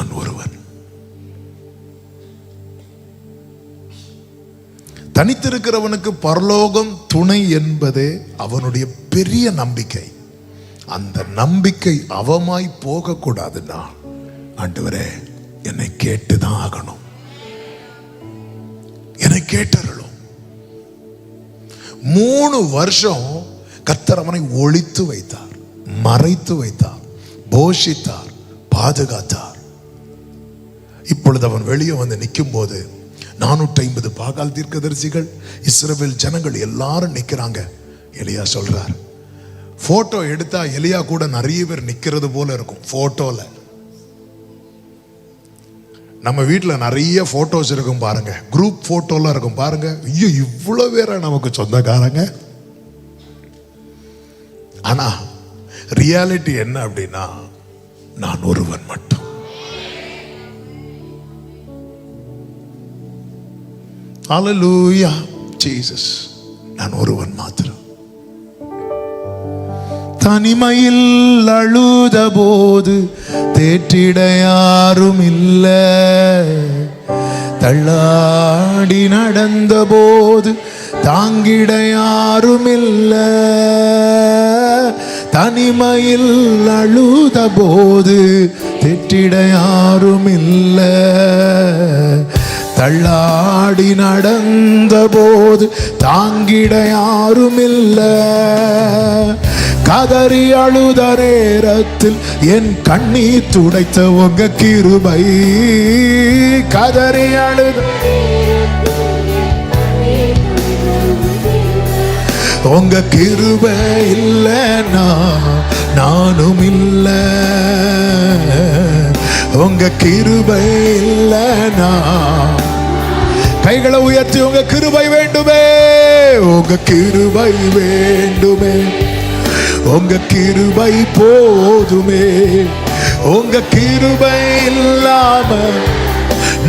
நான் ஒருவன். தனித்திருக்கிறவனுக்கு பரலோகம் துணை என்பதே அவனுடைய பெரிய நம்பிக்கை. அந்த நம்பிக்கை அவமாய் போக கூடாதுன்னா, ஆண்டவரே என்னை கேட்டுதான் ஆகணும், என்னை கேட்டருளும். 3 வருஷம் கர்த்தர் அவனை ஒளித்து வைத்தார், மறைத்து வைத்தார், போஷித்தார், பாதுகாத்தார். இப்பொழுது அவன் வெளியே வந்து நிற்கும் போது 450 பாகால் தீர்க்கதரிசிகள், இஸ்ரவேல் ஜனங்கள் எல்லாரும் நிக்கிறாங்க. எலியா சொல்றார், போட்டோ எடுத்தா எலியா கூட நிறைய பேர் நிக்கிறது போல இருக்கும். போட்டோல நம்ம வீட்டில் நிறைய போட்டோஸ் இருக்கும் பாருங்க, குரூப் போட்டோலாம் இருக்கும் பாருங்க. ஐயோ, இவ்வளவு பேரா நமக்கு சொந்தக்காரங்க. ஆனா ரியாலிட்டி என்ன அப்படின்னா, நான் ஒருவன் மட்டும். ஹல்லேலூயா ஜீசஸ். நான் ஒருவன் மாத்திரம். தனிமையில் அழுத போது தேற்றிட யாரும் இல்ல, தள்ளாடி நடந்த போது தாங்கிட யாரும் இல்ல. தனிமையில் அழுத போது தேற்றிட யாரும் இல்ல, தள்ளாடி நடந்த போது தாங்கிட யாரும் இல்ல. கதறி அழுத நேரத்தில் என் கண்ணீர் துடைத்த உங்க கிருபை. கதறி அழுத உங்க கிருபை இல்லைன்னா நானும் இல்ல. உங்க கிருபை இல்லைன்னா, கைகளை உயர்த்தி உங்க கிருபை வேண்டுமே, உங்க கிருபை வேண்டுமே, உங்க கிருபை போதுமே. உங்க கிருபை இல்லாம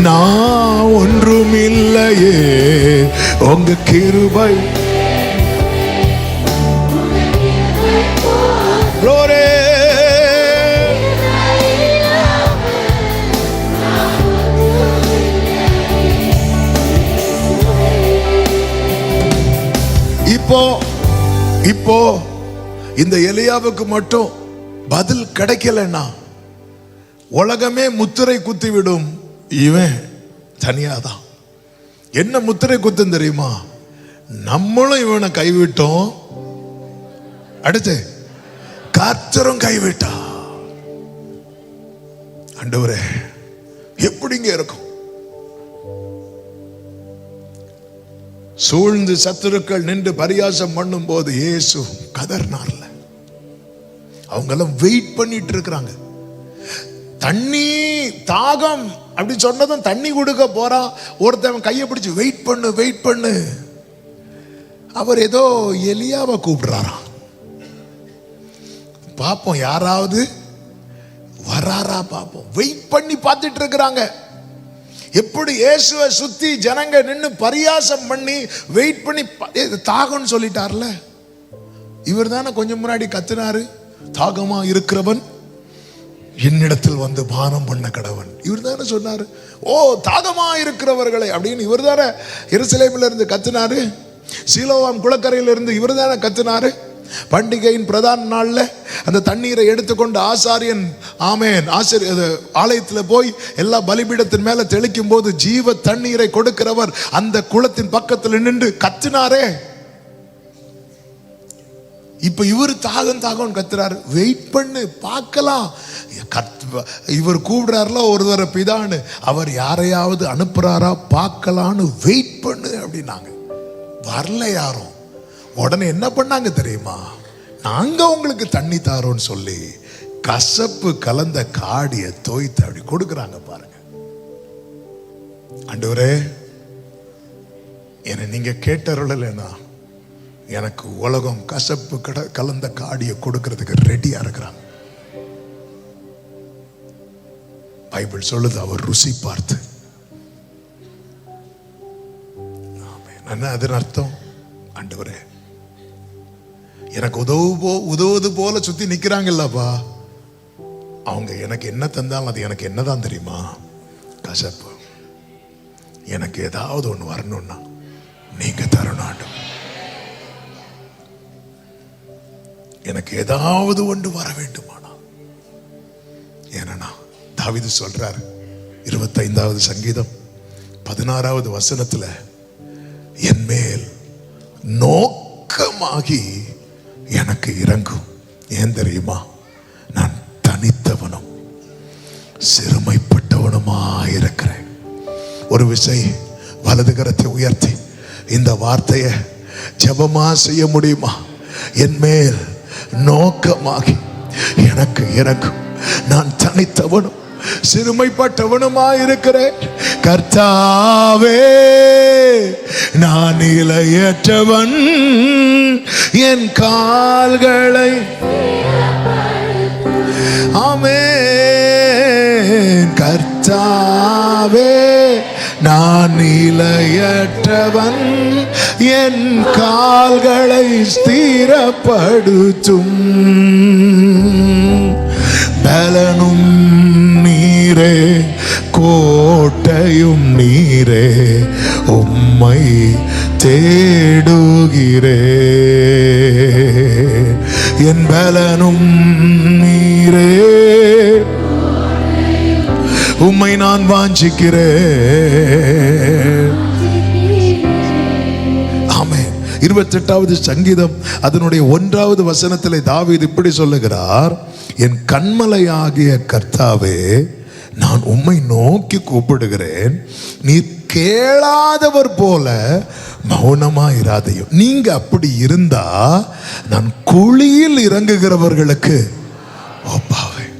நான் ஒன்றும் இல்லையே. உங்க கிருபை glory. இப்போ இந்த எலியாவுக்கு மட்டும் பதில் கிடைக்கலன்னா உலகமே முத்திரை குத்தி விடும். இவன் தனியாதான். என்ன முத்திரை குத்தும் தெரியுமா? நம்மளும் இவனை கைவிட்டோம், அடுத்து கர்த்தரும் கைவிட்டா. ஆண்டவரே எப்படிங்க இருக்கும்? சூழ்ந்து சத்துருக்கள் நின்று பரியாசம் பண்ணும் போது இயேசு கதர்னார்ல. அவங்க எல்லாம் வெயிட் பண்ணிட்டு இருக்கிறாங்க. தண்ணி தாகம் அப்படி சொன்னதும் தண்ணி கொடுக்க போறான். ஒருத்தன் கையை பிடிச்சு வெயிட் பண்ணு வெயிட் பண்ணு. அவர் ஏதோ எலியாவை கூப்பிடுறாராம். பாப்போம் யாராவது வராரா பாப்போம். வெயிட் பண்ணி பார்த்துட்டு இருக்கிறாங்க. எப்படி இயேசுவை சுத்தி ஜனங்க நின்று பரியாசம் பண்ணி வெயிட் பண்ணி தாகம்னு சொல்லிட்டார்ல. இவர் தானே கொஞ்சம் முன்னாடி கத்துனாரு, தாகமா இருக்கிறவன் என்னிடத்தில் வந்து பானம் பண்ண கடவன். இவர் தானே சொன்னாரு, ஓ தாகமா இருக்கிறவர்களை அப்படின்னு. இவர் தானே எருசலேமில் இருந்து கத்துனாரு. சீலோவாம் குளக்கரையில் இருந்து இவர் தானே கத்துனாரு. பண்டிகையின் பிரதான நாள்ல அந்த தண்ணீரை எடுத்துக்கொண்டு ஆசாரியன் ஆமேன் ஆலயத்தில் போய் எல்லா பலிபீடத்தின் மேல தெளிக்கும் போது ஜீவ தண்ணீரை கொடுக்கிறவர் அந்த குளத்தின் பக்கத்தில் நின்று கத்தினாரே. இப்ப இவர் தாகம் தாகம் கத்துறாரு. வெயிட் பண்ணு பார்க்கலாம். இவர் கூப்பிடுறாருல ஒரு தடவை பிதான்னு, அவர் யாரையாவது அனுப்புறாரா பார்க்கலான்னு வெயிட் பண்ணு அப்படின்னாங்க. வரல யாரும். உடனே என்ன பண்ணாங்க தெரியுமா? நாங்க உங்களுக்கு தண்ணி தாரோன்னு சொல்லி கசப்பு கலந்த காடியை தோய்த்து அப்படி கொடுக்குறாங்க பாருங்க. ஆண்டவரே என்னை நீங்க கேட்டருளலைன்னா எனக்கு உலகம் கசப்பு கலந்த காடியை கொடுக்கறதுக்கு ரெடியா இருக்கிறாங்க. பைபிள் சொல்லுது, அவர் ருசி பார்த்து. என்ன அதன் அர்த்தம்? ஆண்டவரே எனக்கு உதவுவது போல சுத்தி நிக்கிறாங்கல்லப்பா, அவங்க எனக்கு என்ன தந்தாலும் அது எனக்கு என்னதான் தெரியுமா? கசப்பு. எனக்கு ஏதாவது ஒன்று வரணும்னா நீங்க தரணும். எனக்கு ஏதாவது ஒன்று வர வேண்டுமானா. ஏன்னா தாவீது சொல்றாரு 25வது சங்கீதம் 16வது வசனத்துல, என் மேல் நோக்கமாகி எனக்கு இறங்கும். ஏன் தெரியுமா? நான் தனித்தவனும் சிறுமைப்பட்டவனுமாயிருக்கிறேன். ஒரு விசை வலது கரத்தை உயர்த்தி இந்த வார்த்தையை ஜெபமா செய்ய முடியுமா? என் மேல் நோக்கமாகி எனக்கு இறங்கும். நான் தனித்தவனும் சிறுமைப்பட்டவனுமாயிருக்கிறேன். கர்த்தாவே, நான் நிலையற்றவன், என் கால்களை ஆமென். கர்த்தாவே, நான் நிலையற்றவன், என் கால்களை ஸ்திரப்படுத்தும். பலனும் நீரே, கோட்டையும் நீரே, உம்மை தேடுகிறே. என் பலனும் நீரே, உம்மை நான் வாஞ்சிக்கிறேன். ஆமென். 28வது சங்கீதம் அதனுடைய 1வது வசனத்திலே தாவீது இப்படி சொல்லுகிறார், என் கண்மலையாகிய கர்த்தாவே, நான் உம்மை நோக்கி கூப்பிடுகிறேன், நீர் கேளாதவர் போல மௌனமாயிராதையும். நீங்க அப்படி இருந்தா நான் குழியில் இறங்குகிறவர்களுக்கு ஒப்பாவேன்.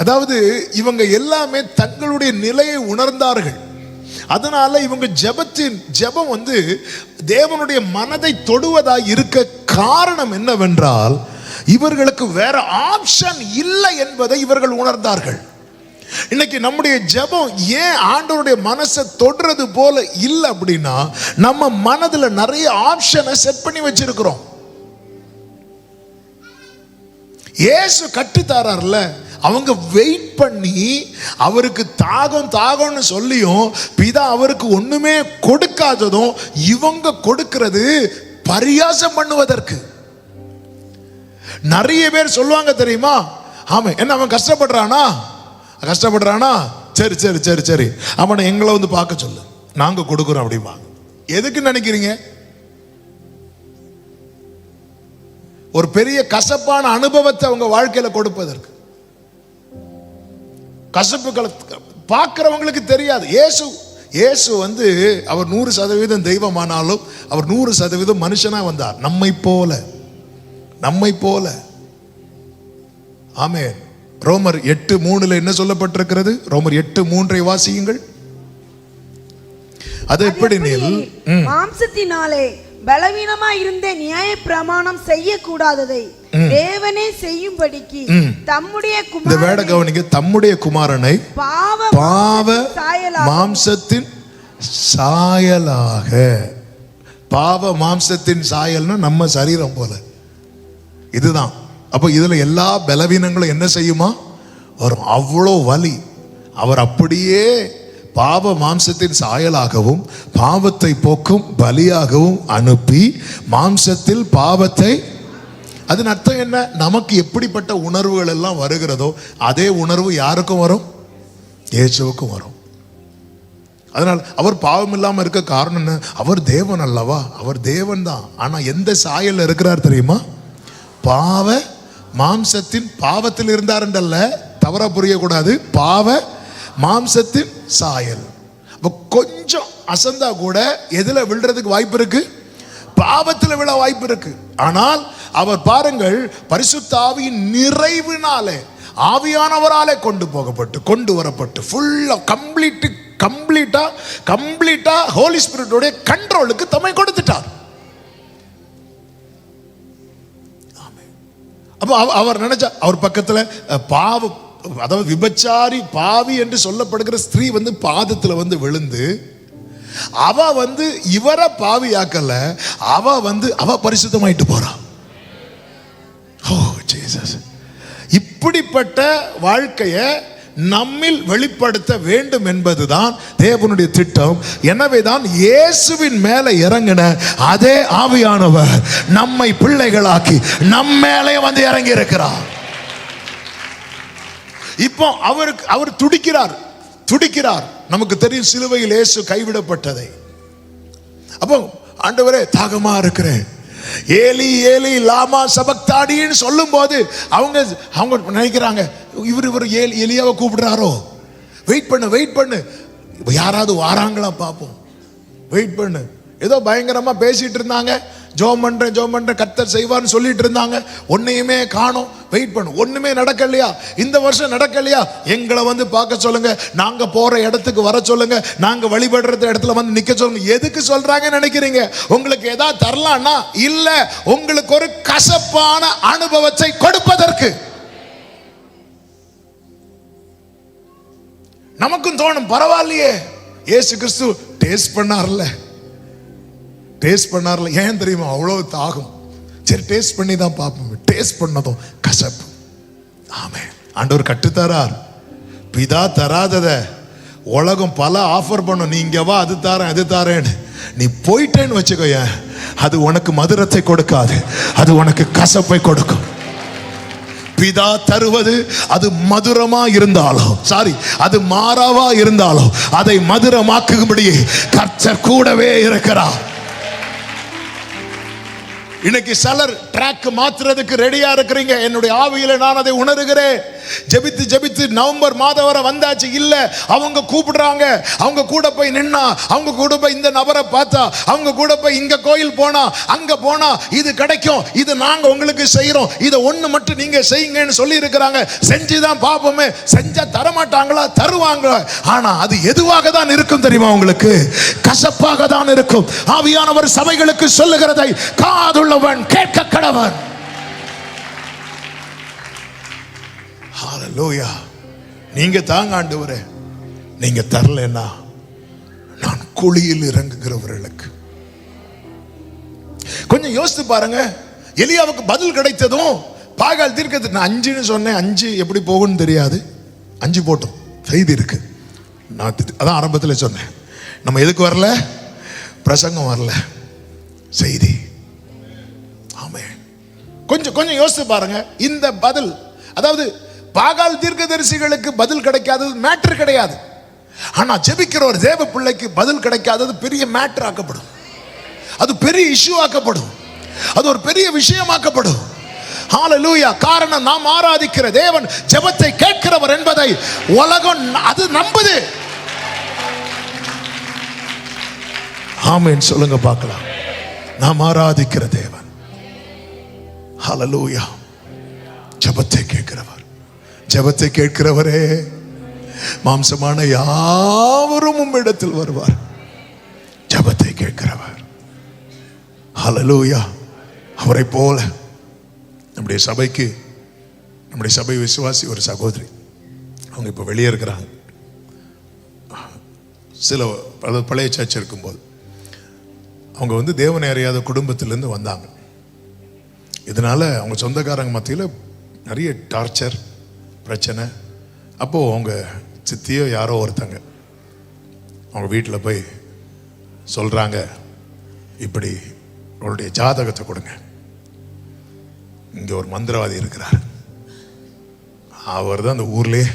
அதாவது இவங்க எல்லாமே தங்களுடைய நிலையை உணர்ந்தார்கள். அதனால இவங்க ஜெபம் வந்து தேவனுடைய மனதை தொடுவதாய் இருக்க காரணம் என்னவென்றால், இவர்களுக்கு வேற ஆப்ஷன் இல்லை என்பதை இவர்கள் உணர்ந்தார்கள். இன்னைக்கு நம்முடைய ஜெபம் ஏன் ஆண்டவருடைய மனசை தொடுறது போல இல்லை அப்படின்னா, நம்ம மனதில் நிறைய ஆப்ஷனை செட் பண்ணி வச்சிருக்கிறோம். இயேசு கட்டித்தாரர்ல, அவங்க வெயிட் பண்ணி அவருக்கு தாகம்னு சொல்லியும் பிதா அவருக்கு ஒண்ணுமே கொடுக்காததும் இவங்க கொடுக்கிறது பரியாசம் பண்ணுவதற்கு. நிறைய பேர் சொல்லுவாங்க தெரியுமா, ஆமா என்ன அவன் கஷ்டப்படுறானா, சரி சரி சரி சரி அவனை எங்களை வந்து பார்க்க சொல்லு, நாங்க கொடுக்குறோம் அப்படிமா. எதுக்கு நினைக்கிறீங்க? ஒரு பெரிய கசப்பான அனுபவத்தை அவங்க வாழ்க்கையில கொடுப்பதற்கு. கசப்புகளை பார்க்கிறவங்களுக்கு தெரியாது. இயேசு வந்து அவர் 100% தெய்வமானாலும் அவர் 100% மனுஷனா வந்தார், நம்மை போல. ஆமென். ரோமர் 8:3 என்ன சொல்லப்பட்டிருக்கிறது? ரோமர் 8:3 வாசியுங்கள். அது எப்படி? மாம்சத்தினாலே பலவீனமாய் இருந்த நியாய பிரமாணம் செய்யக்கூடாததை தேவனே செய்யும்படிக்கு தம்முடைய குமாரனை, இந்த வேட கவனிங்க, தம்முடைய குமாரனை பாவ மாம்சத்தின் சாயலாக. பாவ மாம்சத்தின் சாயல்னா நம்ம சரீரம் போல இதுதான். அப்ப இதுல எல்லா பலவீனங்களும் என்ன செய்யுமா வரும். அவ்வளோ வலி. அவர் அப்படியே பாவ மாம்சத்தின் சாயலாகவும் பாவத்தை போக்கும் பலியாகவும் அனுப்பி மாம்சத்தில் பாவத்தை, அதன் அர்த்தம் என்ன? நமக்கு எப்படிப்பட்ட உணர்வுகள் எல்லாம் வருகிறதோ அதே உணர்வு யாருக்கும் வரும்? இயேசுவுக்கும் வரும். அதனால் அவர் பாவம் இல்லாம இருக்க காரணம் என்ன? அவர் தேவன் அல்லவா, அவர் தேவன் தான். ஆனா எந்த சாயல் இருக்கிறார் தெரியுமா? பாவ மாம்சத்தின் பாவத்தில் இருந்தார் என்றல்ல, தவறா புரியக்கூடாது. பாவ மாம்சத்தின் சாயல். கொஞ்சம் அசந்தா கூட எதுல விழுறதுக்கு வாய்ப்பு இருக்கு? பாவத்தில் விழ வாய்ப்பு இருக்கு. ஆனால் அவர் பாருங்கள், பரிசுத்த ஆவியின் நிறைவினாலே, ஆவியானவராலே கொண்டு வரப்பட்டு ஃபுல்லா கம்ப்ளீட்டா ஹோலி ஸ்பிரிட்டோட கண்ட்ரோலுக்கு தம்மை கொடுத்துட்டார். அப்போ அவர் நினைச்சா, அவர் பக்கத்துல பாவம், அதாவது விபச்சாரி பாவி என்று சொல்லப்படுகிற ஸ்திரீ வந்து பாதத்துல வந்து விழுந்து, அவ வந்து இவரை பாவியாக்கல, அவ பரிசுத்தமாயிட்டு போறான். ஓ ஜீசஸ். இப்படிப்பட்ட வாழ்க்கையை நம்மில் வெளிப்படுத்த வேண்டும் என்பதுதான் தேவனுடைய திட்டம். எனவேதான் இயேசுவின் மேல இறங்கின அதே ஆவியானவர் நம்மை பிள்ளைகளாக்கி நம்ம மேலே வந்து இறங்கி இருக்கிறார். இப்போ அவர் துடிக்கிறார். நமக்கு தெரியும் சிலுவையில் இயேசு கைவிடப்பட்டதை. அப்போ ஆண்டவரே தாகமா இருக்கிறேன், ஏலி ஏலி லாமா சபக்தாடின்னு சொல்லும் போது அவங்க நினைக்கிறாங்க இவர் எலியாவை கூப்பிடுறாரோ. வெயிட் பண்ணு யாராவது வாராங்களா பார்ப்போம், வெயிட் பண்ணு. ஏதோ பயங்கரமா பேசிட்டு இருந்தாங்க, ஜோம் பண்றேன் கர்த்தர் செய்வார்னு சொல்லிட்டு இருந்தாங்க. ஒன்னையுமே காணோம். வெயிட் பண்ணு, ஒண்ணுமே நடக்கலையா? இந்த வருஷம் நடக்கலையா? எங்களை வந்து பார்க்க சொல்லுங்க, நாங்க போற இடத்துக்கு வர சொல்லுங்க, நாங்க வழிபடுற இடத்துல வந்து நிக்க சொல்லுங்க. எதுக்கு சொல்றாங்கன்னு நினைக்கிறீங்க? உங்களுக்கு ஏதாவது தரலாம்னா இல்ல, உங்களுக்கு ஒரு கசப்பான அனுபவத்தை கொடுப்பதற்கு. நமக்கும் தோணும் பரவாயில்லையே, இயேசு கிறிஸ்து டேஸ்ட் பண்ணார்ல. ஏன் தெரியுமா? அவ்வளவு தாகம். சரி டேஸ்ட் பண்ணி தான் பார்ப்போம். டேஸ்ட் பண்ணதும் கசப்பு. ஆமே, ஆண்டவர் கட்டுத்தரார். பிதா தராதத உலகம் பல ஆஃபர் பண்ணும், நீங்க வா அது தாரேன்னு. நீ போயிட்டேன்னு வச்சுக்கோய, அது உனக்கு மதுரத்தை கொடுக்காது, அது உனக்கு கசப்பை கொடுக்கும். பிதா தருவது அது மதுரமா இருந்தாலும் அது மாறாவா இருந்தாலும் அதை மதுரமாக்கும்படி கர்த்தர் கூடவே இருக்கிறார். இன்னைக்கு சிலர் ட்ராக் மாத்துறதுக்கு ரெடியா இருக்கிறீங்க. என்னுடைய ஆவியில நான் அதை உணர்கிறேன். ஜெபித்து நவம்பர் மாதம் வரை வந்தாச்சு. இல்ல, அவங்க கூப்பிடுறாங்க, அவங்க கூட போய் நின்னா, அவங்க கூட போய் இந்த நபரை பார்த்தா, அவங்க கூட போய் இங்க கோயில் போனா, அங்க போனா இது கிடைக்கும், இது நாங்க உங்களுக்கு செய்யறோம், இதை ஒண்ணு மட்டும் நீங்க செய்யுங்கன்னு சொல்லி இருக்கிறாங்க. செஞ்சுதான் பாப்போமே. செஞ்சா தரமாட்டாங்களா? தருவாங்க. ஆனா அது எதுவாக தான் இருக்கும் தெரியுமா உங்களுக்கு? கசப்பாக தான் இருக்கும். ஆவியானவர் சபைகளுக்கு சொல்லுகிறதை காதுள்ளவன் கேட்க கடவன். ஹalleluya. நீங்க தாங்க ஆண்டவரே, நீங்க தரலன்னா நான் குழியில் இறங்குகிறவர்களுக்கு. கொஞ்சம் யோசித்து பாருங்க. எலியாவுக்கு பதில் கிடைத்ததும் பாகால் தீர்க்கதரிசி, நான் 5ன்னு சொன்னேன், 5 எப்படி போகும்னு தெரியாது, 5 போட்டோம். செய்தி இருக்கு. நான் அதான் ஆரம்பத்தில் சொன்னேன். நம்ம எதுக்கு வரல? பிரசங்கம் வரல, செய்தி. ஆமே, கொஞ்சம் யோசித்து பாருங்க. இந்த பதில், அதாவது பாகால் தீர்க்கதரிசிகளுக்கு பதில் கிடைக்காதது மேட்டர் கிடையாது. ஆனா ஜெபிக்கிற ஒரு தேவ பிள்ளைக்கு பதில் கிடைக்காதது பெரிய மேட்டர் ஆக்கப்படும். அது பெரிய இஷ்யூ ஆக்கப்படும். அது ஒரு பெரிய விஷயமாக்கப்படும். ஹalleluya. காரணம், நாம் ஆராதிக்கிற தேவன் ஜெபத்தை கேட்கிறவர் என்பதை உலகம் அது நம்புது. ஆமென் சொல்லுங்க பார்க்கலாம். நாம் ஆராதிக்கிற தேவன் ஹalleluya ஜெபத்தை கேட்கிறவர். ஜெபத்தை கேட்கிறவரே, மாம்சமான யாவரும் உம்மிடத்தில் வருவார். ஜெபத்தை கேட்கிறவர். ஹalleluya. அவரை போல நம்முடைய சபை விசுவாசி ஒரு சகோதரி, அவங்க இப்ப வெளியே இருக்கிறாங்க. சில பழைய சர்ச் இருக்கும்போது அவங்க வந்து தேவனை அறியாத குடும்பத்திலிருந்து வந்தாங்க. இதனால அவங்க சொந்தக்காரங்க மத்தியில் நிறைய டார்ச்சர், பிரச்சனை. அப்போது அவங்க சித்தியோ யாரோ ஒருத்தங்க அவங்க வீட்டில் போய் சொல்கிறாங்க, இப்படி அவருடைய ஜாதகத்தை கொடுங்க, இங்கே ஒரு மந்திரவாதி இருக்கிறார், அவர் தான் அந்த ஊர்லேயே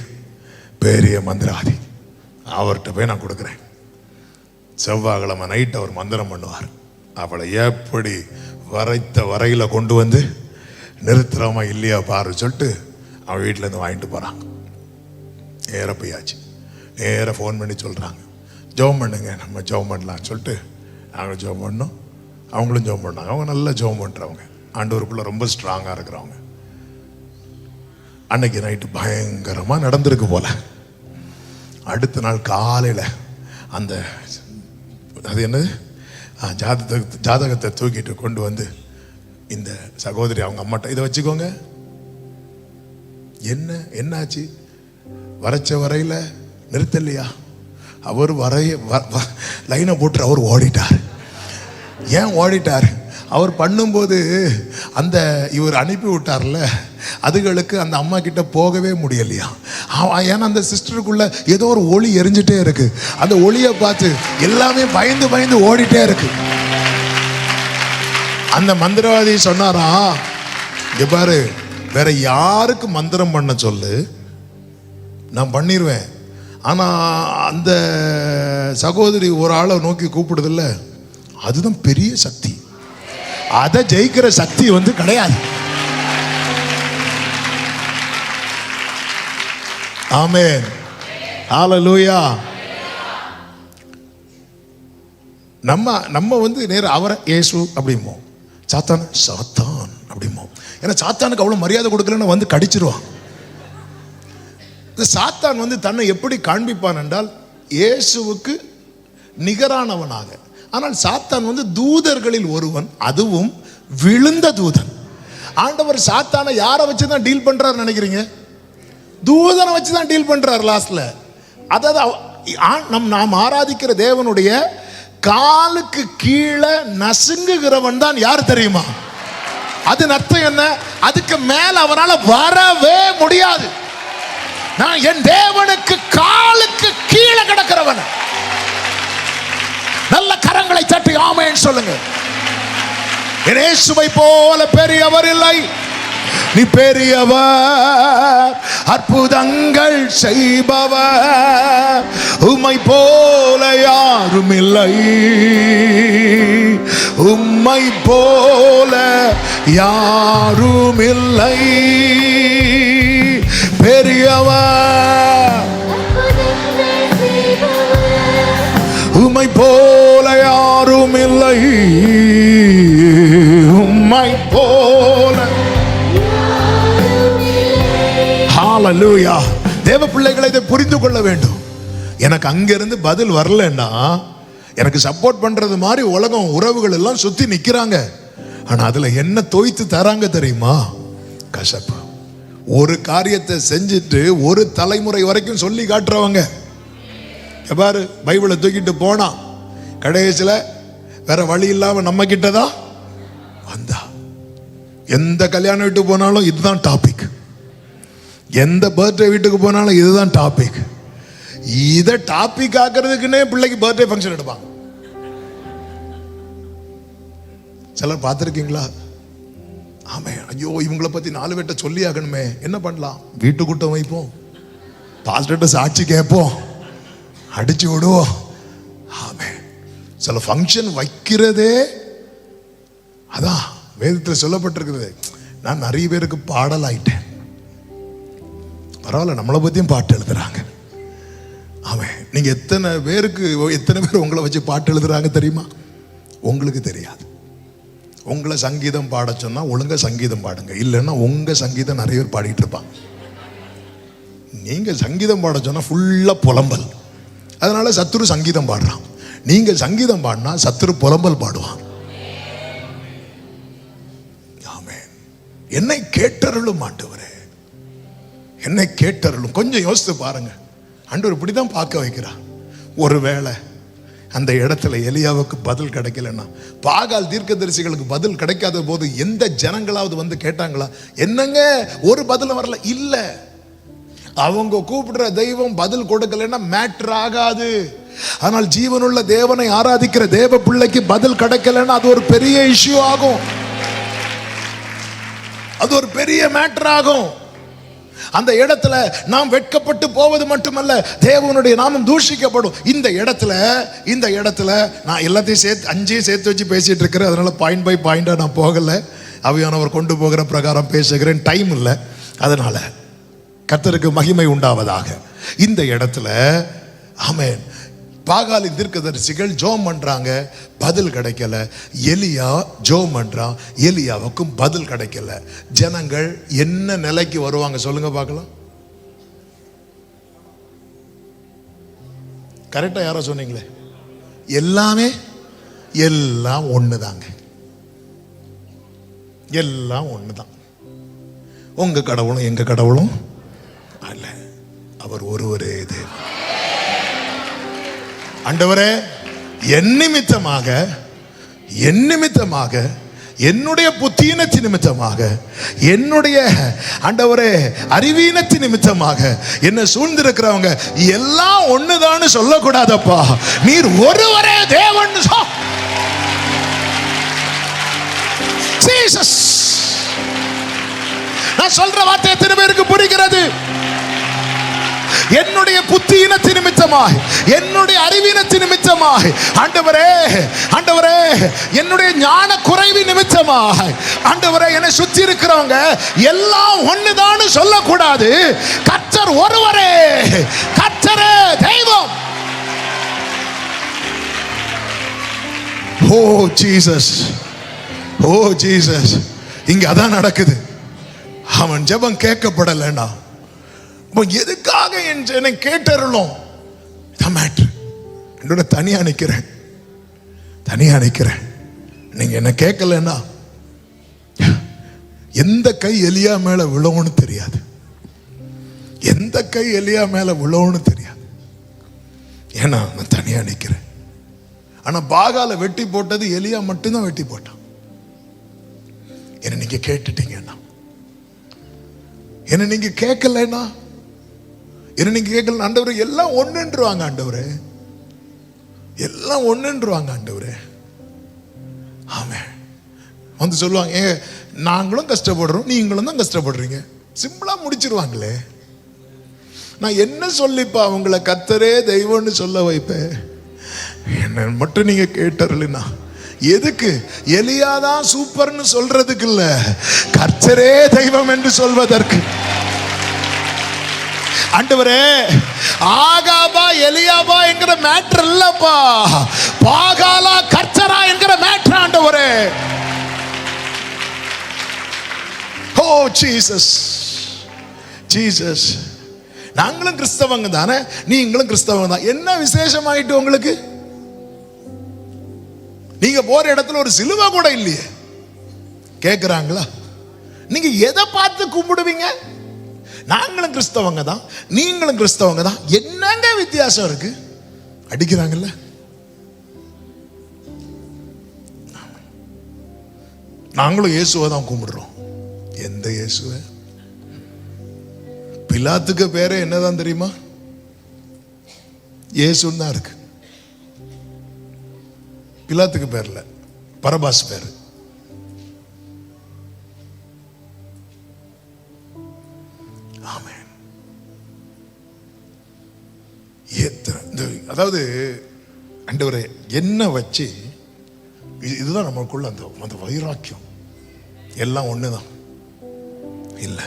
பெரிய மந்திரவாதி, அவர்கிட்ட போய் நான் கொடுக்குறேன், செவ்வாய்க்கிழமை நைட் அவர் மந்திரம் பண்ணுவார், அவளை எப்படி வரைத்த வரையில் கொண்டு வந்து நிறுத்துறோமா இல்லையா பாரு சொல்லிட்டு அவன் வீட்டிலேருந்து வாங்கிட்டு போகிறாங்க. நேராக போயாச்சு. நேராக ஃபோன் பண்ணி சொல்கிறாங்க, ஜெபம் பண்ணுங்க, நம்ம ஜெபம் பண்ணலான்னு சொல்லிட்டு நாங்கள் ஜெபம் பண்ணோம், அவங்களும் ஜெபம் பண்ணாங்க. அவங்க நல்லா ஜெபம் பண்ணுறவங்க, ஆண்டவருக்குள்ளே ரொம்ப ஸ்ட்ராங்காக இருக்கிறவங்க. அன்னைக்கு நைட்டு பயங்கரமாக நடந்திருக்கு போல. அடுத்த நாள் காலையில் அந்த அது என்னது ஜாதகத்தை தூக்கிட்டு கொண்டு வந்து இந்த சகோதரி அவங்க அம்மாட்ட, இதை வச்சுக்கோங்க. என்னாச்சு? வரைச்ச வரையில் நிறுத்தலையா? அவர் லைனை போட்டு அவர் ஓடிட்டார். ஏன் ஓடிட்டார்? அவர் பண்ணும்போது அந்த இவர் அனுப்பி விட்டார்ல, அதுகளுக்கு அந்த அம்மா கிட்ட போகவே முடியலையா. ஏன்னா அந்த சிஸ்டருக்குள்ள ஏதோ ஒரு ஒளி எரிஞ்சிட்டே இருக்கு. அந்த ஒளியை பார்த்து எல்லாமே பயந்து பயந்து ஓடிட்டே இருக்கு. அந்த மந்திரவாதி சொன்னாரா, இங்க பாரு, வேற யாருக்கு மந்திரம் பண்ண சொல்லு, நான் பண்ணிடுவேன். ஆனா அந்த சகோதரி ஒரு ஆளை நோக்கி கூப்பிடுதில்ல, அதுதான் பெரிய சக்தி. அதை ஜெயிக்கிற சக்தி கிடையாது. ஆமென், ஹல்லேலூயா. நம்ம நேர அவரை இயேசு அப்படிமோ, சாத்தான் சாத்தான் அப்படிமோ. ஏன்னா சாத்தானுக்கு அவ்வளவு மரியாதை கொடுக்கலன்னு கடிச்சிருவான். இந்த சாத்தான் தன்னை எப்படி காண்பிப்பான் என்றால் இயேசுவுக்கு நிகரானவனாக. ஆனால் சாத்தான் தூதர்களில் ஒருவன், அதுவும் விழுந்த தூதன். ஆண்டவர் சாத்தானை யாரை வச்சுதான் டீல் பண்றாரு நினைக்கிறீங்க? தூதனை வச்சுதான் டீல் பண்றாரு லாஸ்ட்ல. அதாவது நாம் ஆராதிக்கிற தேவனுடைய காலுக்கு கீழே நசுங்குகிறவன் தான் யார் தெரியுமா? அது அர்த்தம் என்ன? அதுக்கு மேல அவனால வரவே முடியாது. நான் என் தேவனுக்கு காலுக்கு கீழே கிடக்கிறவன். நல்ல கரங்களை தட்டி ஆமென் சொல்லுங்க. இயேசுவை போல பெரியவர் இல்லை. நீ பெரியவர், அற்புதங்கள் செய்பவர், உம்மை போல யாரும் இல்லை. உம்மை போல யாரும் இல்லை. பெரியவர், உம்மை போல யாரும் இல்லை. உம்மை போல. ஹல்லேலூயா. தேவ பிள்ளைகளை இதை புரிந்து கொள்ள வேண்டும். எனக்கு அங்கிருந்து பதில் வரலன்னா, எனக்கு சப்போர்ட் பண்றது மாதிரி உலகம் உறவுகள் எல்லாம் சுத்தி நிக்கிறாங்க. ஆனா அதுல என்ன தோய்த்து தராங்க தெரியுமா? கசப்பு. ஒரு காரியத்தை செஞ்சுட்டு ஒரு தலைமுறை வரைக்கும் சொல்லி காட்டுறவங்க. பாரு, பைபிளை தூக்கிட்டு போனா கடைசியில வேற வழி இல்லாம நம்ம கிட்டதான் வந்தா. எந்த கல்யாணம் வீட்டுக்கு போனாலும் இதுதான் டாபிக். எந்த பர்த்டே வீட்டுக்கு போனாலும் இதுதான் டாபிக். இதை டாபிக் ஆக்குறதுக்குன்னே பிள்ளைக்கு பர்த்டே ஃபங்க்ஷன் எடுப்பாங்க. சிலர் பார்த்துருக்கீங்களா? ஆமே, ஐயோ இவங்களை பத்தி 4 பேர்ட்ட சொல்லி ஆகணுமே, என்ன பண்ணலாம்? வீட்டு கூட்டம் வைப்போம், பாஸ்டர்ட்ட சாட்சி கேட்போம், அடிச்சு விடுவோம். ஆமே, சில ஃபங்க்ஷன் வைக்கிறதே அதான் வேதத்தில் சொல்லப்பட்டிருக்கிறது. நான் நிறைய பேருக்கு பாடல் ஆயிட்டேன். பரவாயில்ல, நம்மளை பத்தியும் பாட்டு எழுதுறாங்க. ஆமே, நீங்க எத்தனை பேர் உங்களை வச்சு பாட்டு எழுதுறாங்க தெரியுமா? உங்களுக்கு தெரியாது. உங்களை சங்கீதம் பாட சொன்னா ஒழுங்கா சங்கீதம் பாடுங்க, இல்லைன்னா உங்க சங்கீதம் நிறைய பேர் பாடிட்டு இருப்பாங்க. நீங்க சங்கீதம் பாட சொன்னா ஃபுல்லா புலம்பல். அதனால சத்துரு சங்கீதம் பாடுறான். நீங்க சங்கீதம் பாடினா சத்துரு புலம்பல் பாடுவான். ஆமென். என்னை கேட்டருளும் ஆண்டவரே, என்னை கேட்டருளும். கொஞ்சம் யோசித்து பாருங்க. ஆண்டவர் இப்படிதான் பார்க்க வைக்கிறார். ஒருவேளை அந்த இடத்துல எலியாவுக்கு பதில் கிடைக்கலன்னா, பாகால் தீர்க்கதரிசிகளுக்கு பதில் கிடைக்காத போது எந்த ஜனங்களாவது கேட்டாங்களா? என்னங்க ஒரு பதில் வரல? இல்ல, அவங்க கூப்பிடுற தெய்வம் பதில் கொடுக்கலன்னா மேட்டர் ஆகாது. ஆனால் ஜீவனுள்ள தேவனை ஆராதிக்கிற தேவ பிள்ளைக்கு பதில் கிடைக்கலன்னா அது ஒரு பெரிய இஷ்யூ ஆகும். அது ஒரு பெரிய மேட்டர் ஆகும். அந்த இடத்துல நாம் வெட்கப்பட்டு போவது மட்டுமல்ல, தேவனுடைய நாமம் தூஷிக்கப்படும். இந்த இடத்துல நான் எல்லாத்தையும் சேர்த்து 5 சேர்த்து வச்சு பேசிட்டு இருக்கிறேன். அதனால பாயிண்ட் பை பாயிண்டா நான் போகல. ஆவியானவர் கொண்டு போகிற பிரகாரம் பேசுகிறேன். டைம் இல்லை. அதனால கர்த்தருக்கு மகிமை உண்டாவதாக. இந்த இடத்துல ஆமென், பாகாலின் தீர்க்கதரிசிகள் ஜோம் பண்றாங்க, பதில் கிடைக்கல. எலியா ஜோம் பண்றான், எலியாவுக்கும் பதில் கிடைக்கல. ஜனங்கள் என்ன நிலைக்கு வருவாங்க சொல்லுங்க பார்க்கலாம். கரெக்டா யாரோ சொன்னீங்களே, எல்லாம் ஒண்ணுதாங்க. எல்லாம் ஒண்ணுதான். உங்க கடவுளும் எங்க கடவுளும் அல்ல, அவர் ஒருவரே தேவன். ஆண்டவரே, என் நிமித்தமாக என்னுடைய புத்தீனத்தின் நிமித்தமாக, என்னுடைய ஆண்டவரே அறிவீனத்தின் நிமித்தமாக என்ன சூழ்ந்திருக்கிறவங்க எல்லாம் ஒண்ணுதான்னு சொல்லக்கூடாதப்பா. நீர் ஒருவரே தேவன். ஜீசஸ், நான் சொல்ற வார்த்தை எத்தனை பேருக்கு புரிகிறது? என்னுடைய புத்தியினத்தின் நிமித்தமாய், என்னுடைய அறிவீனத்தின் நிமித்தமாய், ஆண்டவரே ஆண்டவரே என்னுடைய ஞான குறைவி நிமித்தமாய், ஆண்டவரே என்னை சுத்தி இருக்கிறவங்க எல்லாம் ஒண்ணுதான்னு சொல்லக்கூடாது. கர்த்தர் ஒருவரே, கர்த்தரே தெய்வம். ஓ ஜீசஸ், ஓ ஜீசஸ். இங்க அதான் நடக்குது. அவன் ஜெபம் கேட்கப்படலைன்னா எதுக்காக என்னை கேட்டருளும்? என்னோட தனியா நிக்கிறேன், தனியா நிக்கிறேன். நீங்க என்ன கேட்கலன்னா எந்த கை எலியா மேல விழவுன்னு தெரியாது, எந்த கை எலியா மேல விழவுன்னு தெரியாது. ஏன்னா நான் தனியா நிக்கிறேன். ஆனா பாகால வெட்டி போட்டது எலியா மட்டும்தான் வெட்டி போட்டான். என்ன நீங்க கேட்டுட்டீங்கன்னா, என்ன நீங்க கேட்கலன்னா, என்ன நீங்க கேட்கல, ஆண்டவரே எல்லாம் ஒண்ணுன்றுவாங்க, ஆண்டவரே எல்லாம் ஒண்ணுன்றுவாங்க, ஆண்டவரே. ஆமென். வந்து சொல்லுவாங்க, ஏ நாங்களும் கஷ்டப்படுறோம், நீங்களும் தான் கஷ்டப்படுறீங்க. சிம்பிளா முடிச்சிருவாங்களே. நான் என்ன சொல்லிப்பா அவங்கள கர்த்தரே தெய்வம்னு சொல்ல வைப்பேன்? என்ன மட்டும் நீங்க கேட்டறலனா எதுக்கு? எலியாதான் சூப்பர்னு சொல்றதுக்கு இல்ல, கர்த்தரே தெய்வம் என்று சொல்வதற்கு. ஆண்டவரே ஆகாபா எலியாபா என்கிற மேட்டர் இல்லப்பா, பாகாலா கர்த்தரா என்கிற மேட்டர் ஆண்டவரே. ஓ ஜீசஸ், ஜீசஸ். நாங்களும் கிறிஸ்தவங்க தானே, நீங்களும் கிறிஸ்தவங்க தான். என்ன விசேஷமாயிட்டு உங்களுக்கு? நீங்க போற இடத்துல ஒரு சிலுவை கூட இல்லையே. கேக்குறாங்களா? நீங்க எதை பார்த்து கும்பிடுவீங்க? நாங்களும் கிறிஸ்தவங்க தான், நீங்களும் கிறிஸ்தவங்க தான், என்னங்க வித்தியாசம் இருக்கு? அடிக்கிறாங்கல்ல. நாங்களும் இயேசுவை தான் கும்பிடுறோம். எந்த இயேசுவை? பிலாத்துக்கு பேரே என்னதான் தெரியுமா? இயேசுன்னு தான் இருக்கு. பிலாத்துக்கு பேர்ல பரபாஸ் பேரு. அதாவது ஆண்டவரே என்ன வச்சு, இதுதான் நமக்குள்ள அந்த வைராக்கியம். எல்லாம் ஒண்ணுதான் இல்ல.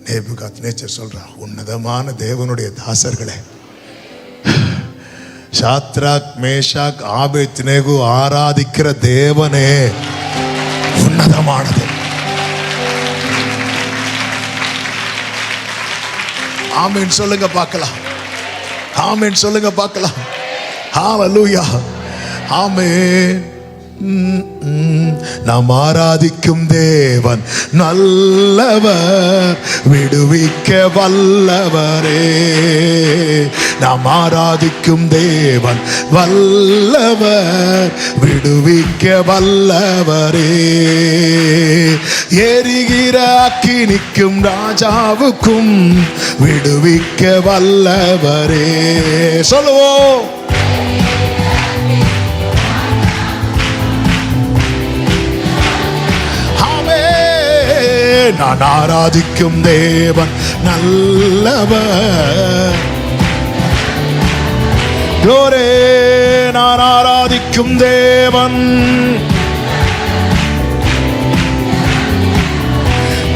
நேபுகாத்நேச்சர் சொல்றா, உன்னதமான தேவனுடைய தாசர்களே, சாத்ராக் மேஷாக் ஆபேத்நேகோ ஆராதிக்கிற தேவனே உன்னதமானது. ஆமென் சொல்லுங்க பார்க்கலாம். ஆமென் சொல்லுங்க பார்க்கலாம். ஹalleluya. ஆமென். நாம் ஆராதிக்கும் தேவன் நல்லவர், விடுவிக்க வல்லவரே. நாம் ஆராதிக்கும் தேவன் வல்லவர், விடுவிக்க வல்லவரே. எரிகிற அக்கினிக்கும் ராஜாவுக்கும் விடுவிக்க வல்லவரே. சொல்லுவோம். நான் ஆராதிக்கும் தேவன் நல்லவர். ஜோரே நான் ஆராதிக்கும் தேவன்.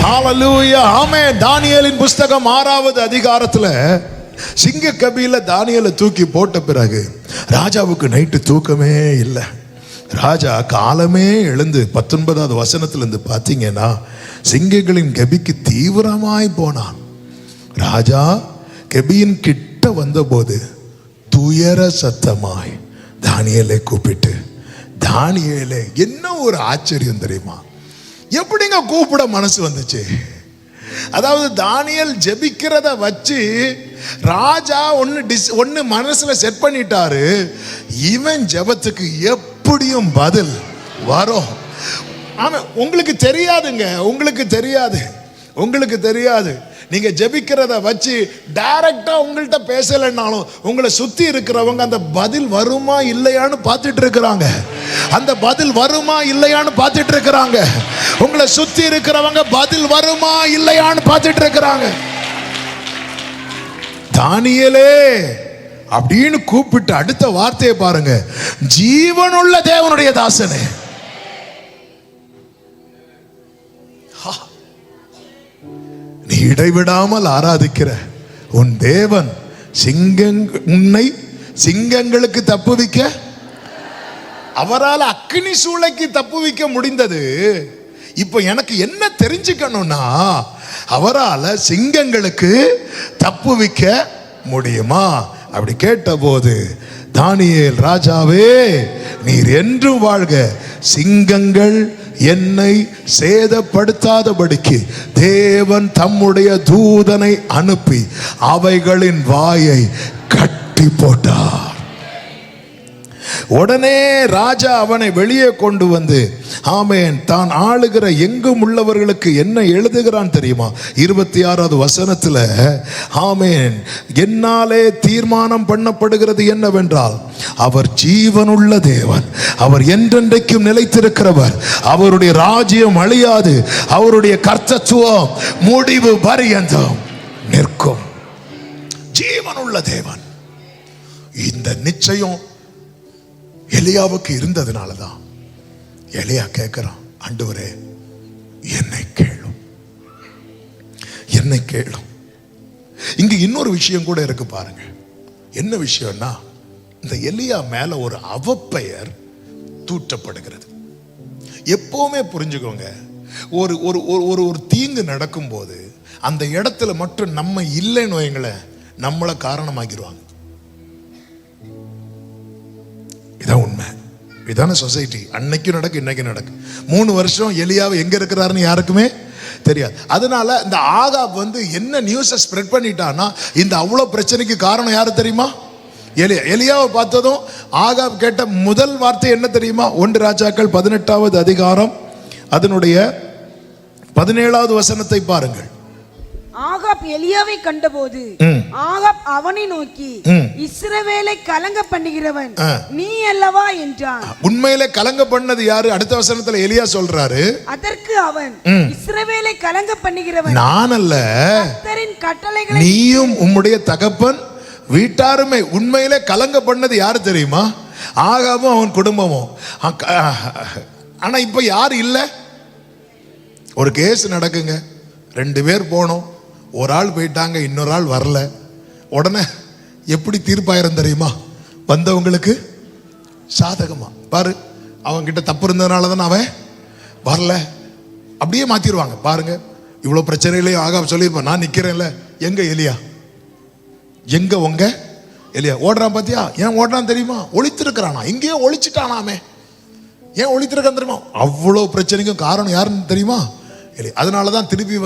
ஹalleluya. ஆமென். தானியேலின் புஸ்தகம் 6வது அதிகாரத்துல சிங்க கபில தானியேலை தூக்கி போட்ட பிறகு ராஜாவுக்கு நைட்டு தூக்கமே இல்லை. ராஜா காலமே எழுந்து 19வது வசனத்துல இருந்து பாத்தீங்கன்னா சிங்கங்களின் கபிக்கு தீவிரமாய் போனான். ராஜா கபியின் கிட்ட வந்தபோது துயர சத்தமாய் தானியேலை கூப்பிட்டு, தானியேலே, என்ன ஒரு ஆச்சரியம் தெரியுமா? எப்படிங்க கூப்பிட மனசு வந்துச்சு? அதாவது தானியேல் ஜெபிக்கிறத வச்சு ராஜா ஒன்னு மனசுல செட் பண்ணிட்டாரு. இவன் ஜெபத்துக்கு எப்ப எப்படியும் பதில் வரும். ஆமா, உங்களுக்கு தெரியாதுங்க, உங்களுக்கு தெரியாது. நீங்க ஜெபிக்கிறத வச்சு டைரக்டா உங்கள்கிட்ட பேசலைன்னாலும் உங்களை சுத்தி இருக்கிறவங்க அந்த பதில் வருமா இல்லையான்னு பார்த்துட்டு இருக்கிறாங்க. அந்த பதில் வருமா இல்லையான்னு பார்த்துட்டு இருக்கிறாங்க. உங்களை சுத்தி இருக்கிறவங்க பதில் வருமா இல்லையான்னு பார்த்துட்டு இருக்கிறாங்க. தானியேலே அப்படின்னு கூப்பிட்டு அடுத்த வார்த்தையை பாருங்க, ஜீவனுள்ள தேவனுடைய தாசனே. நீ இடைவிடாமல் ஆராதிக்கிற உன் தேவன் உன்னை சிங்கங்களுக்கு தப்புவிக்க, அவரால் அக்கினி சூளைக்கு தப்புவிக்க முடிந்தது. இப்ப எனக்கு என்ன தெரிஞ்சுக்கணும்னா, அவரால் சிங்கங்களுக்கு தப்புவிக்க முடியுமா? அப்படி கேட்டபோது தானியேல், ராஜாவே நீர் என்றும் வாழ்க, சிங்கங்கள் என்னை சேதப்படுத்தாதபடிக்கு தேவன் தம்முடைய தூதனை அனுப்பி அவைகளின் வாயை கட்டி போட்டார். உடனே ராஜா அவனை வெளியே கொண்டு வந்து, ஆமென், தான் ஆளுகிற எங்கும் உள்ளவர்களுக்கு என்ன எழுதுகிறான் தெரியுமா? 26வது வசனத்துல, ஆமென், என்னாலே தீர்மானம் பண்ணப்படுகிறது என்னவென்றால், அவர் ஜீவனுள்ள தேவன், அவர் என்றென்றைக்கும் நிலைத்திருக்கிறவர், அவருடைய ராஜ்யம் அழியாது, அவருடைய கர்த்தத்துவம் முடிவு பரியந்தம் நிற்கும். ஜீவனுள்ள தேவன். இந்த நிச்சயம் எலியாவுக்கு இருந்ததுனாலதான் எலியா கேட்கிறான், ஆண்டவரே என்னை கேளும், என்னை கேளும். இங்க இன்னொரு விஷயம் கூட இருக்கு பாருங்க. என்ன விஷயம்னா, இந்த எலியா மேல ஒரு அவப்பெயர் தூற்றப்படுகிறது. எப்பவுமே புரிஞ்சுக்கோங்க, ஒரு ஒரு ஒரு தீங்கு நடக்கும் போது அந்த இடத்துல மட்டும் நம்ம இல்லைன்னு வைங்களேன், நம்மளை காரணமாக்கிடுவாங்க. இதான் உண்மை, இதான சொசைட்டி. அன்னைக்கும் நடக்கு, இன்னைக்கு நடக்கு. 3 வருஷம் எலியாவை எங்க இருக்கிறாருன்னு யாருக்குமே தெரியாது. அதனால இந்த ஆகாப் என்ன நியூஸை ஸ்ப்ரெட் பண்ணிட்டான்னா, இந்த அவ்வளவு பிரச்சனைக்கு காரணம் யாரு தெரியுமா? எலியாவை பார்த்ததும் ஆகாப் கேட்ட முதல் வார்த்தை என்ன தெரியுமா? 1 ராஜாக்கள் 18வது அதிகாரம் அதனுடைய 17வது வசனத்தை பாருங்கள். ஆகாப் எலியாவை கண்டபோது ஆகாப் அவனை நோக்கி, இஸ்ரவேலை கலங்க பண்ணுகிறவன் நீ அல்லவா என்றான். உண்மையிலே கலங்க பண்ணது யாரு? அடுத்த வசனத்துல எலியா சொல்றாரு, அதற்கு அவன், இஸ்ரவேலை கலங்க பண்ணுகிறவன் நான் அல்ல, கர்த்தரின் கட்டளைகளை நீயும் உம்முடைய தகப்பன் வீட்டாருமே. உண்மையிலே கலங்க பண்ணது யாரு தெரியுமா? ஆகாபும் அவன் குடும்பமும். ஆனா இப்ப யாரு இல்ல? ஒரு கேஸ் நடக்குங்க, 2 பேர் போனோம், ஒரு ஆள் போயிட்டாங்க, இன்னொரு ஆள் வரல. உடனே எப்படி தீர்ப்பாயிரம் தெரியுமா? வந்தவங்களுக்கு சாதகமா. பாரு, அவங்க கிட்ட தப்பு இருந்ததுனால தானே அவன் வரல, அப்படியே மாத்திடுவாங்க. பாருங்க, இவ்வளவு பிரச்சனையிலேயே ஆகாப் சொல்லியிருப்பான், நான் நிக்கிறேன்ல, எங்க எலியா, எங்க உங்க எலியா? ஓடுறான் பாத்தியா? ஏன் ஓடுறான் தெரியுமா? ஒளித்திருக்கிறானா, இங்கேயே ஒளிச்சுட்டானாமே. ஏன் ஒளித்திருக்கான் தெரியுமா? அவ்வளவு பிரச்சனைக்கும் காரணம் யாருன்னு தெரியுமா? அதனாலதான் திருப்பி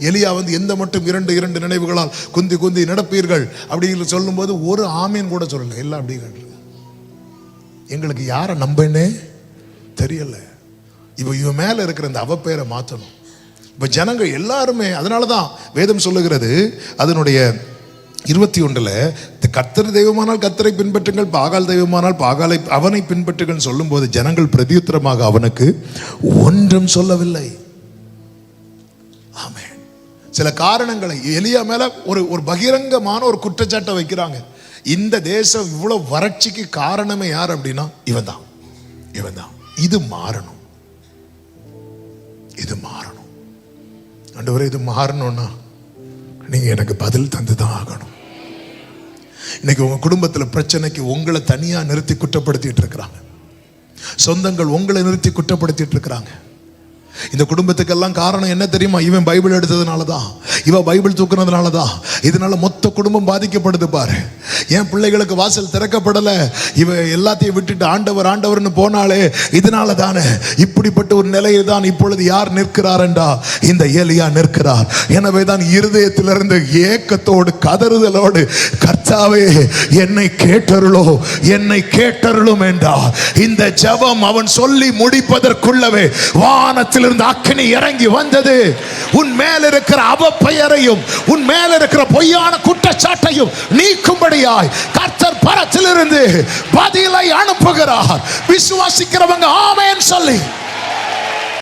எலியா எந்த மட்டும் 2 நினைவுகளால் குந்தி குந்தி நடப்பீர்கள் அப்படின்னு சொல்லும் போது ஒரு ஆமீன் கூட சொல்லல. எல்லாம் அப்படி எங்களுக்கு யாரை நம்பனே தெரியல. இப்ப இவன் மேல இருக்கிற இந்த அவப்பெயரை மாற்றணும். இப்ப ஜனங்கள் எல்லாருமே, அதனாலதான் வேதம் சொல்லுகிறது அதனுடைய 21ல, கர்த்தர் தெய்வமானால் கர்த்தரை பின்பற்றுங்கள், பாகால் தெய்வமானால் பாகாலை அவனை பின்பற்றுங்கள் சொல்லும் போது ஜனங்கள் பிரதியுத்தரமாக அவனுக்கு ஒன்றும் சொல்லவில்லை. ஆமென். சில காரணங்களை எலியா மேல ஒரு பகிரங்கமான ஒரு குற்றச்சாட்டை வைக்கிறாங்க. இந்த தேசம் இவ்வளவு வறட்சிக்கு காரணமே யார் அப்படின்னா இவன் தான். இது மாறணும், இது மாறணும். ஆண்டவரே, இது மாறணும்னா நீங்க எனக்கு பதில் தந்துதான் ஆகணும். இன்னைக்கு உங்க குடும்பத்துல பிரச்சனைக்கு உங்களை தனியா நிறுத்தி குற்றப்படுத்திட்டு இருக்கிறாங்க. சொந்தங்கள் உங்களை நிறுத்தி குற்றப்படுத்திட்டு இருக்கிறாங்க. இந்த குடும்பத்துக்கெல்லாம் காரணம் என்ன தெரியுமா? இவன் பைபிள் எடுத்ததுனால தான், இவ பைபிள் தூக்குனதுனால தான். இதனால மொத்த குடும்பம் பாதிக்கப்படுது பாரு. என் பிள்ளைகளுக்கு வாசல் திறக்கப்படல, இவ எல்லாத்தையும் விட்டுட்டு ஆண்டவர் ஆண்டவர்னு போனாலே இதனால தானே. இப்படிப்பட்ட ஒரு நிலையில் தான் இப்பொழுது யார் நிற்கிறார் என்றா, இந்த எலியா நிற்கிறார். எனவே தான் இருதயத்திலிருந்து ஏக்கத்தோடு கதறுதலோடு, கர்த்தாவே என்னை கேட்டருளோ, என்னை கேட்டருளும் என்றார். இந்த ஜெபம் அவன் சொல்லி முடிப்பதற்குள்ளவே வானத்திலிருந்து அக்கினி இறங்கி வந்தது. உன் மேல் இருக்கிற அவப்பெயரையும் உன் மேல் இருக்கிற பொய்யான குற்றச்சாட்டையும் நீக்கும்படியாய் கர்த்தர் பரத்திலிருந்து பதிலை அனுப்புகிறார். விசுவாசிக்கிறவங்க ஆமென் சொல்லி